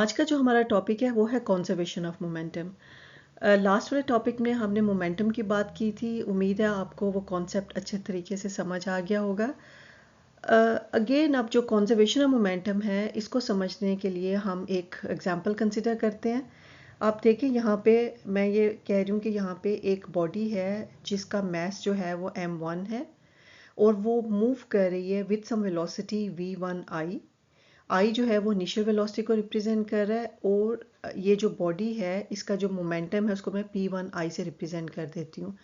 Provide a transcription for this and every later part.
आज का जो हमारा टॉपिक है वो है कंजर्वेशन ऑफ मोमेंटम। लास्ट वाले टॉपिक में हमने मोमेंटम की बात की थी। उम्मीद है आपको वो कॉन्सेप्ट अच्छे तरीके से समझ आ गया होगा। अगेन अब जो कंजर्वेशन ऑफ मोमेंटम है इसको समझने के लिए हम एक एग्जांपल कंसिडर करते हैं। आप देखिए यहाँ पे मैं ये कह रही हूँ कि यहाँ पे एक बॉडी है जिसका मास जो है वो m1 है और वो मूव कर रही है विद सम वेलोसिटी v1i। आई जो है वो इनिशियल वेलोसिटी को रिप्रेजेंट कर रहा है और ये जो बॉडी है इसका जो मोमेंटम है उसको मैं p1i से रिप्रेजेंट कर देती हूँ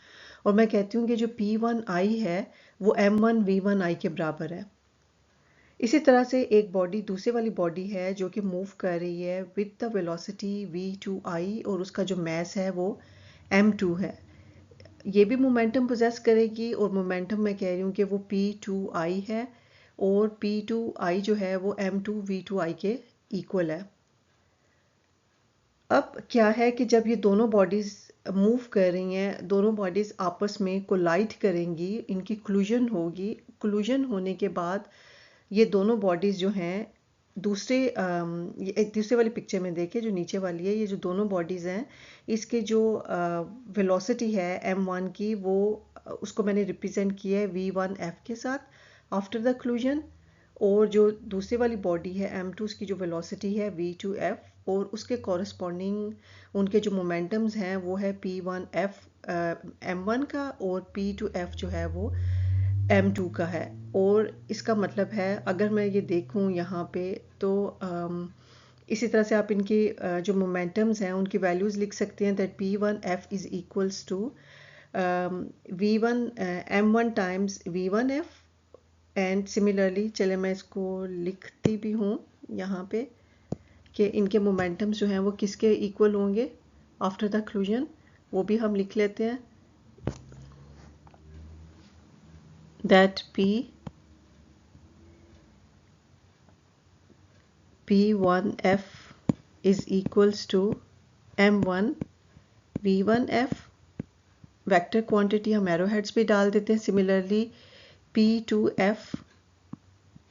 और मैं कहती हूँ कि जो p1i है वो m1 v1i के बराबर है। इसी तरह से एक बॉडी दूसरी वाली बॉडी है जो कि मूव कर रही है विद द वेलोसिटी v2i और उसका जो मास है वो m2 है। ये भी मोमेंटम पोजेस करेगी और मोमेंटम मैं कह रही हूँ कि वो p2i है और p2i जो है वो m2 v2i के इक्वल है। अब क्या है कि जब ये दोनों बॉडीज मूव कर रही हैं, दोनों बॉडीज आपस में कोलाइड करेंगी, इनकी क्लूजन होगी। क्लूजन होने के बाद ये दोनों बॉडीज जो हैं दूसरे वाली पिक्चर में देखिए जो नीचे वाली है, ये जो दोनों बॉडीज हैं इसके जो वेलोसिटी है m1 की वो उसको मैंने रिप्रेजेंट किया है v1f के साथ आफ्टर द क्लूजन। और जो दूसरी वाली बॉडी है m2 उसकी जो वेलोसिटी है v2f और उसके कॉरस्पॉन्डिंग उनके जो मोमेंटम्स हैं वो है p1f m1 का और p2f जो है वो m2 का है। और इसका मतलब है अगर मैं ये देखूं यहाँ पे तो इसी तरह से आप इनकी जो मोमेंटम्स हैं उनकी वैल्यूज़ लिख सकते हैं that p1f is equals to v1 m1 times v1f। And similarly चले मैं इसको लिखती भी हूँ यहाँ पे कि इनके मोमेंटम्स जो हैं वो किसके इक्वल होंगे आफ्टर द क्लूजन, वो भी हम लिख लेते हैं that p1f is equals to m1 v1f। Vector quantity हम एरो हेड्स पे डाल देते हैं। Similarly p2f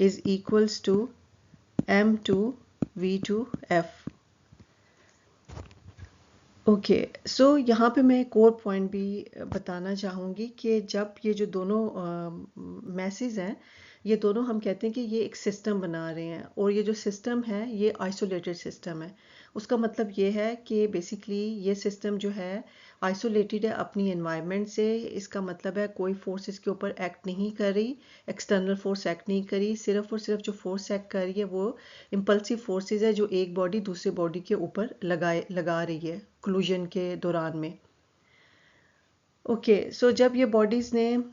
is equals to m2 v2f। Okay so यहाँ पे मैं एक और पॉइंट भी बताना चाहूँगी कि जब ये जो दोनों मैसेज हैं ये दोनों हम कहते हैं कि ये एक सिस्टम बना रहे हैं और ये जो सिस्टम है ये आइसोलेटेड सिस्टम है। उसका मतलब ये है कि बेसिकली ये सिस्टम जो है आइसोलेटेड है अपनी एनवायरनमेंट से। इसका मतलब है कोई फोर्स इसके ऊपर एक्ट नहीं कर रही, एक्सटर्नल फोर्स एक्ट नहीं करी, सिर्फ और सिर्फ जो फोर्स एक्ट कर रही है वो इम्पल्सिव फोर्सेस है जो एक बॉडी दूसरे बॉडी के ऊपर लगा रही है क्लूजन के दौरान में। ओके सो जब ये बॉडीज़ ने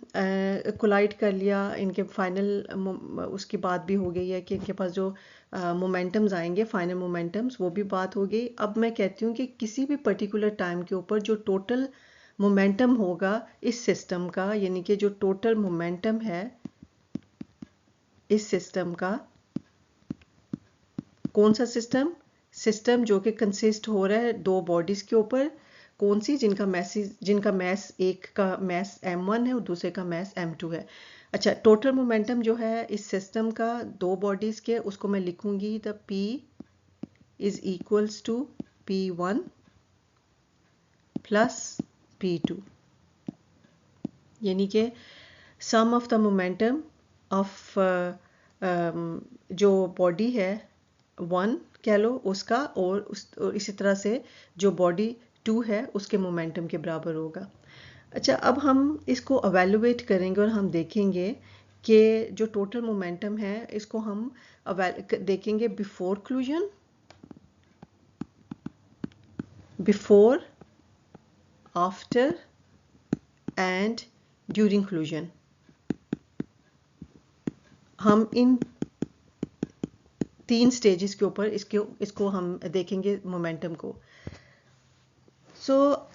कोलाइड कर लिया, इनके फाइनल उसकी बात भी हो गई है कि इनके पास जो मोमेंटम्स आएंगे फाइनल मोमेंटम्स वो भी बात हो गई। अब मैं कहती हूँ कि किसी भी पर्टिकुलर टाइम के ऊपर जो टोटल मोमेंटम होगा इस सिस्टम का, यानी कि जो टोटल मोमेंटम है इस सिस्टम का, कौन सा सिस्टम जो कि कंसिस्ट हो रहा है दो बॉडीज़ के ऊपर, कौन सी जिनका मैस एक का मैस m1 है और दूसरे का मैस m2 है। अच्छा टोटल मोमेंटम जो है इस सिस्टम का दो बॉडीज़ के उसको मैं लिखूंगी the p is equals to p1 plus p2, यानी कि sum of the momentum of जो बॉडी है 1 कह लो उसका और इसी तरह से जो बॉडी 2 है उसके मोमेंटम के बराबर होगा। अच्छा अब हम इसको एवेलुएट करेंगे और हम देखेंगे कि जो टोटल मोमेंटम है इसको हम देखेंगे before क्लूजन, before, after and during क्लूजन। हम इन 3 स्टेजेस के ऊपर इसको हम देखेंगे मोमेंटम को। सो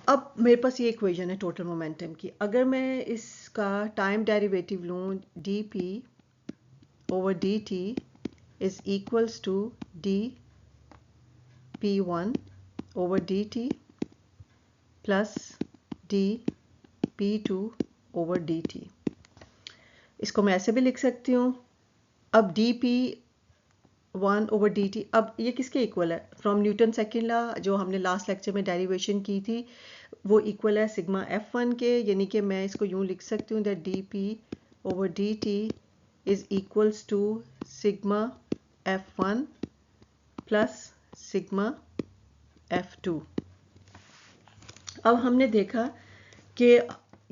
अब मेरे पास ये इक्वेशन है टोटल मोमेंटम की। अगर मैं इसका टाइम डेरिवेटिव लूँ D P over D T is equals to D P one over D T plus D P two over D T. इसको मैं ऐसे भी लिख सकती हूँ। अब D P 1 over D T, अब ये किसके इक्वल है? फ्रॉम न्यूटन सेकेंड लॉ जो हमने लास्ट लेक्चर में डेरिवेशन की थी वो इक्वल है सिग्मा F1 के, यानी कि मैं इसको यूँ लिख सकती हूँ that dp/dt is equals to sigma F1 plus sigma F2। अब हमने देखा कि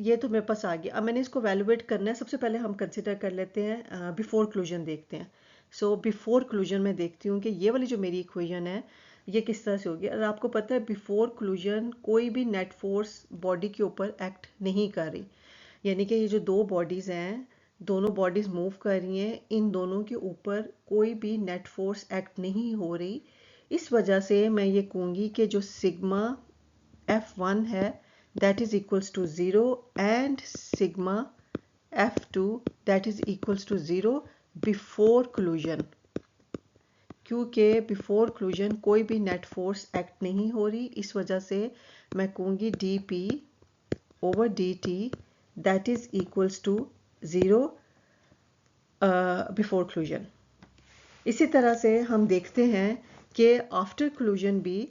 ये तो मेरे पास आ गया। अब मैंने इसको वैल्यूएट करना है। सबसे पहले हम कंसिडर कर लेते हैं बिफोर क्लूजन देखते हैं। सो बिफोर क्लूजन में देखती हूँ कि ये वाली जो मेरी इक्वेशन है ये किस तरह से होगी। और आपको पता है बिफोर क्लूजन कोई भी नेट फोर्स बॉडी के ऊपर एक्ट नहीं कर रही, यानी कि ये जो दो बॉडीज़ हैं, दोनों बॉडीज़ मूव कर रही हैं, इन दोनों के ऊपर कोई भी नेट फोर्स एक्ट नहीं हो रही। इस वजह से मैं ये कहूँगी कि जो सिग्मा F1 है that is equals to 0 and sigma F2 that is equals to 0 before collision, क्योंकि बिफोर क्लूजन कोई भी नेट फोर्स एक्ट नहीं हो रही। इस वजह से मैं कहूँगी dp/dt that is equals to 0 before क्लूजन। इसी तरह से हम देखते हैं कि आफ्टर क्लूजन भी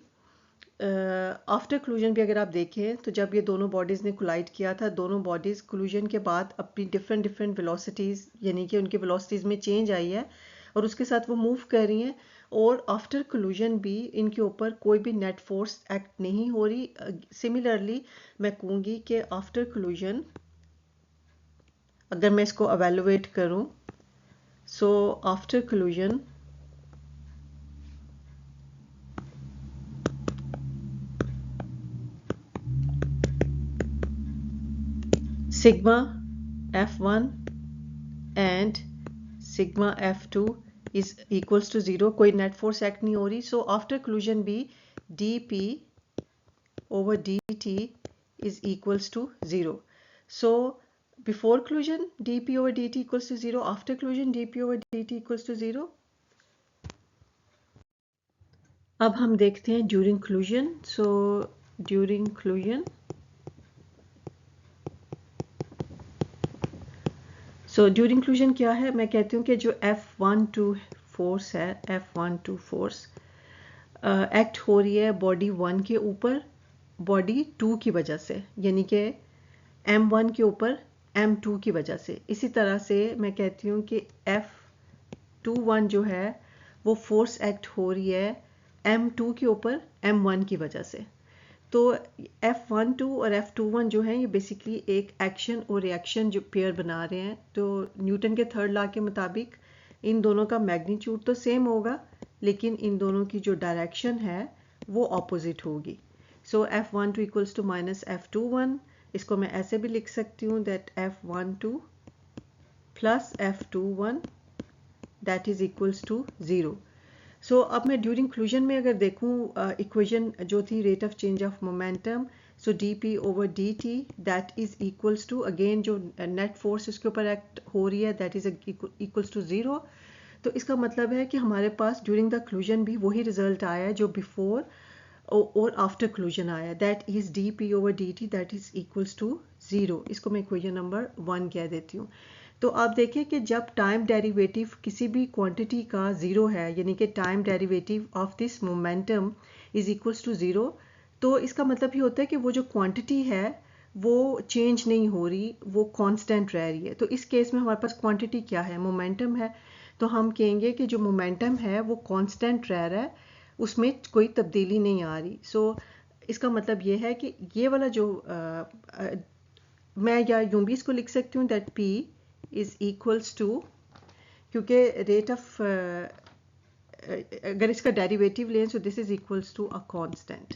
अगर आप देखें तो जब ये दोनों बॉडीज़ ने कोलाइड किया था, दोनों बॉडीज़ कोलिजन के बाद अपनी डिफरेंट वेलोसिटीज़ यानी कि उनकी वेलोसिटीज़ में चेंज आई है और उसके साथ वो मूव कर रही हैं। और आफ्टर कोलिजन भी इनके ऊपर कोई भी नेट फोर्स एक्ट नहीं हो रही। सिमिलरली मैं कहूँगी कि आफ्टर कोलिजन अगर मैं इसको एवेलुएट करूँ, so after collision sigma F1 and sigma F2 is equals to 0, कोई नेट फोर्स एक्ट नहीं हो रही। सो आफ्टर क्लूजन भी dp/dt is equals to 0। So before क्लूजन dp/dt equals to 0, after क्लूजन dp/dt equals to 0। अब हम देखते हैं ड्यूरिंग क्लूजन। सो ड्यूरिंग क्लूजन ड्यूरिंग क्लूजन क्या है, मैं कहती हूँ कि जो F12 फोर्स है, F12 फोर्स एक्ट हो रही है बॉडी 1 के ऊपर बॉडी 2 की वजह से, यानी कि M1 के ऊपर M2 की वजह से। इसी तरह से मैं कहती हूँ कि F21 जो है वो फोर्स एक्ट हो रही है M2 के ऊपर M1 की वजह से। तो F12 और F21 जो है ये बेसिकली एक एक्शन और रिएक्शन जो पेयर बना रहे हैं। तो न्यूटन के थर्ड लॉ के मुताबिक इन दोनों का मैग्नीट्यूड तो सेम होगा, लेकिन इन दोनों की जो डायरेक्शन है वो ऑपोजिट होगी। सो F12 equals to minus F21, इसको मैं ऐसे भी लिख सकती हूँ that F12 plus F21 that is equals to 0। So अब मैं ड्यूरिंग क्लूजन में अगर देखूँ इक्वेशन जो थी rate of change of momentum, so dp/dt that is equals to again जो नेट फोर्स उसके ऊपर एक्ट हो रही है दैट इज इक्वल्स टू 0। तो इसका मतलब है कि हमारे पास ड्यूरिंग द क्लूजन भी वही रिजल्ट आया है जो बिफोर और आफ्टर क्लूजन आया, that is dp/dt that is equals to 0। इसको मैं इक्वेशन नंबर 1 कह देती हूँ। तो आप देखें कि जब टाइम डेरिवेटिव किसी भी क्वांटिटी का 0 है, यानी कि time derivative of this momentum is equals to 0, तो इसका मतलब ये होता है कि वो जो क्वांटिटी है वो चेंज नहीं हो रही, वो कांस्टेंट रह रही है। तो इस केस में हमारे पास क्वांटिटी क्या है, मोमेंटम है। तो हम कहेंगे कि जो मोमेंटम है वो कांस्टेंट रह रहा है, उसमें कोई तब्दीली नहीं आ रही। सो इसका मतलब ये है कि ये वाला जो मैं या यूं भी इसको लिख सकती हूँ that P is equals to, क्योंकि रेट ऑफ अगर इसका डेरिवेटिव लें so this is equals to a constant.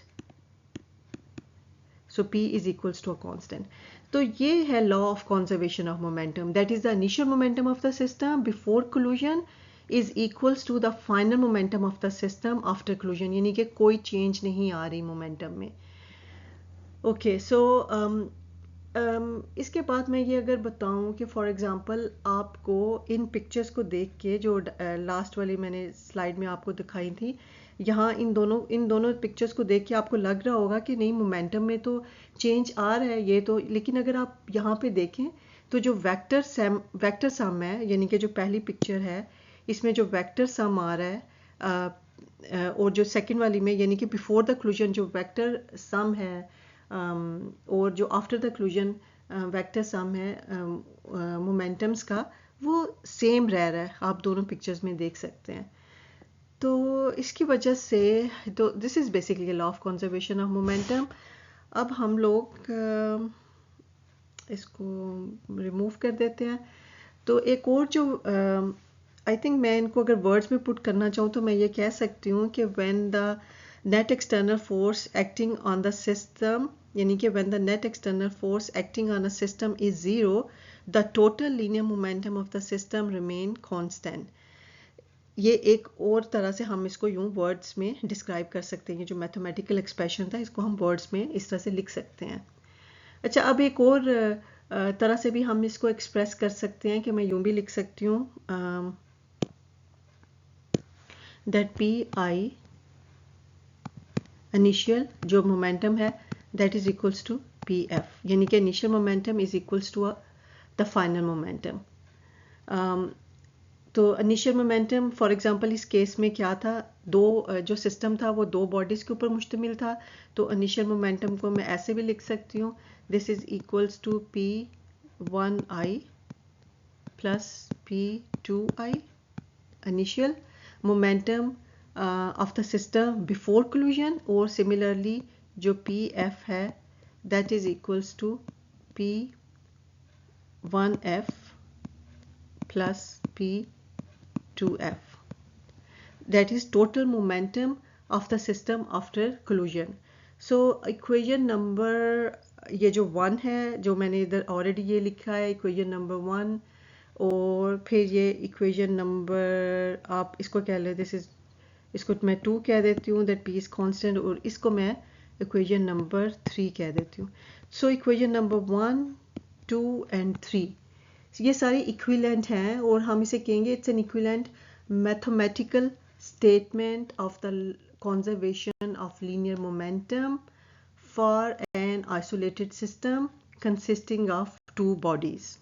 So P is equals to a constant. तो ये है law of conservation of momentum, that is the initial momentum of the system before collision is equals to the final momentum of the system after collision, यानी कि कोई change नहीं आ रही momentum में। Okay, सो इसके बाद मैं ये अगर बताऊं कि फॉर एग्जांपल आपको इन पिक्चर्स को देख के जो लास्ट वाली मैंने स्लाइड में आपको दिखाई थी, यहाँ इन दोनों पिक्चर्स को देख के आपको लग रहा होगा कि नहीं मोमेंटम में तो चेंज आ रहा है ये तो, लेकिन अगर आप यहाँ पे देखें तो जो वेक्टर सम है, यानी कि जो पहली पिक्चर है इसमें जो वेक्टर सम आ रहा है और जो सेकंड वाली में यानी कि बिफोर द क्लूजन जो वेक्टर सम है और जो आफ्टर द क्लूजन वेक्टर सम है मोमेंटम्स का, वो सेम रह रहा है, आप दोनों पिक्चर्स में देख सकते हैं। तो इसकी वजह से तो this is basically law of conservation of momentum. अब हम लोग इसको रिमूव कर देते हैं। तो एक और जो आई थिंक मैं इनको अगर वर्ड्स में पुट करना चाहूँ तो मैं ये कह सकती हूँ कि when the net external force acting on the system, यानी कि when the net external force acting on a system is zero, the total linear momentum of the system remain constant. ये एक और तरह से हम इसको यूं वर्ड्स में डिस्क्राइब कर सकते हैं। ये जो मैथमेटिकल एक्सप्रेशन था इसको हम वर्ड्स में इस तरह से लिख सकते हैं। अच्छा, अब एक और तरह से भी हम इसको एक्सप्रेस कर सकते हैं कि मैं यूं भी लिख सकती हूँ दैट पी आई इनिशियल जो मोमेंटम है that is equals to P F, यानी कि initial momentum is equals to the final momentum. तो इनिशियल मोमेंटम फॉर एग्जांपल इस केस में क्या था, जो सिस्टम था वो दो बॉडीज़ के ऊपर मुश्तमिल था। तो इनिशियल मोमेंटम को मैं ऐसे भी लिख सकती हूँ, this is equals to P1I plus P2I initial momentum of the system before collision, और सिमिलरली जो PF है that is equals to P1F plus P2F, that is total momentum of the system after collision. So equation number ये जो 1 है, जो मैंने इधर already ये लिखा है इक्वेशन नंबर 1, और फिर ये इक्वेशन नंबर आप इसको कह लें दिस इज, इसको मैं 2 कह देती हूँ दैट P इज कांस्टेंट, और इसको मैं इक्वेशन नंबर 3 कह देती हूँ। सो इक्वेशन नंबर 1, 2 एंड 3 ये सारे इक्विवेलेंट हैं, और हम इसे कहेंगे it's an equivalent mathematical statement of the conservation of linear momentum for an isolated system consisting of two bodies.